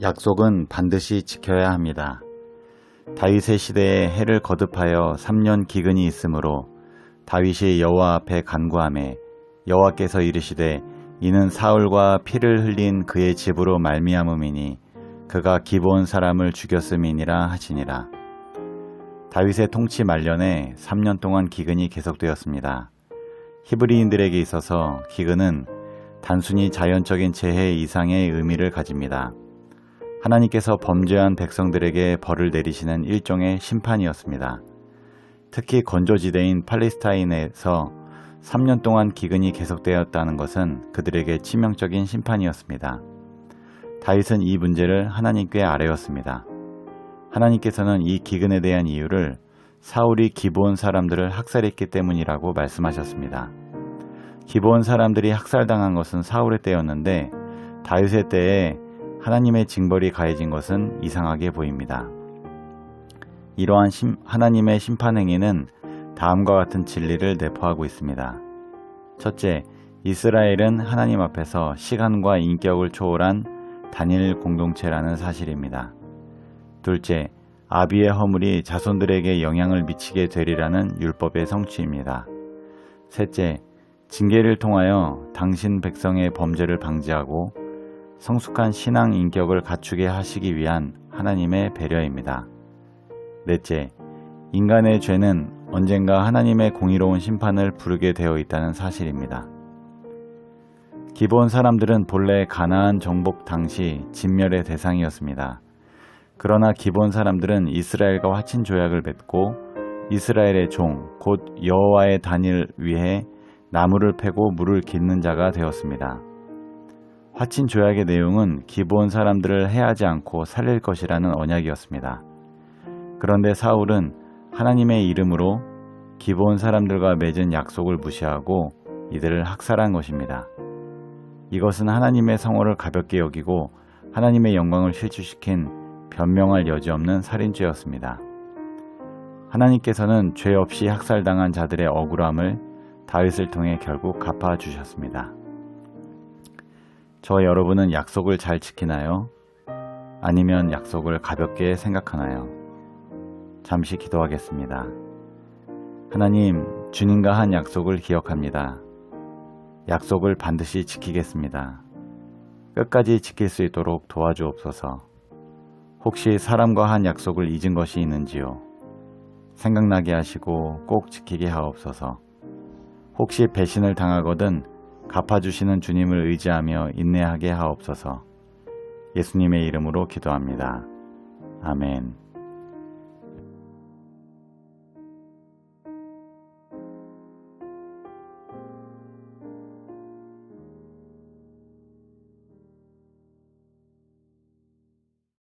약속은 반드시 지켜야 합니다. 다윗의 시대에 해를 거듭하여 3년 기근이 있으므로 다윗이 여호와 앞에 간구하매 여호와께서 이르시되 이는 사울과 피를 흘린 그의 집으로 말미암음이니 그가 기브온 사람을 죽였음이니라 하시니라. 다윗의 통치 말년에 3년 동안 기근이 계속되었습니다. 히브리인들에게 있어서 기근은 단순히 자연적인 재해 이상의 의미를 가집니다. 하나님께서 범죄한 백성들에게 벌을 내리시는 일종의 심판이었습니다. 특히 건조지대인 팔레스타인에서 3년 동안 기근이 계속되었다는 것은 그들에게 치명적인 심판이었습니다. 다윗은 이 문제를 하나님께 아뢰었습니다. 하나님께서는 이 기근에 대한 이유를 사울이 기브온 사람들을 학살했기 때문이라고 말씀하셨습니다. 기브온 사람들이 학살당한 것은 사울의 때였는데 다윗의 때에 하나님의 징벌이 가해진 것은 이상하게 보입니다. 이러한 하나님의 심판 행위는 다음과 같은 진리를 내포하고 있습니다. 첫째, 이스라엘은 하나님 앞에서 시간과 인격을 초월한 단일 공동체라는 사실입니다. 둘째, 아비의 허물이 자손들에게 영향을 미치게 되리라는 율법의 성취입니다. 셋째, 징계를 통하여 당신 백성의 범죄를 방지하고 성숙한 신앙 인격을 갖추게 하시기 위한 하나님의 배려입니다. 넷째, 인간의 죄는 언젠가 하나님의 공의로운 심판을 부르게 되어 있다는 사실입니다. 기브온 사람들은 본래 가나안 정복 당시 진멸의 대상이었습니다. 그러나 기브온 사람들은 이스라엘과 화친 조약을 맺고 이스라엘의 종, 곧 여호와의 단일 위해 나무를 패고 물을 깃는 자가 되었습니다. 화친 조약의 내용은 기브온 사람들을 해하지 않고 살릴 것이라는 언약이었습니다. 그런데 사울은 하나님의 이름으로 기브온 사람들과 맺은 약속을 무시하고 이들을 학살한 것입니다. 이것은 하나님의 성호를 가볍게 여기고 하나님의 영광을 실추시킨 변명할 여지 없는 살인죄였습니다. 하나님께서는 죄 없이 학살당한 자들의 억울함을 다윗을 통해 결국 갚아주셨습니다. 저와 여러분은 약속을 잘 지키나요? 아니면 약속을 가볍게 생각하나요? 잠시 기도하겠습니다. 하나님, 주님과 한 약속을 기억합니다. 약속을 반드시 지키겠습니다. 끝까지 지킬 수 있도록 도와주옵소서. 혹시 사람과 한 약속을 잊은 것이 있는지요? 생각나게 하시고 꼭 지키게 하옵소서. 혹시 배신을 당하거든 갚아주시는 주님을 의지하며 인내하게 하옵소서. 예수님의 이름으로 기도합니다. 아멘.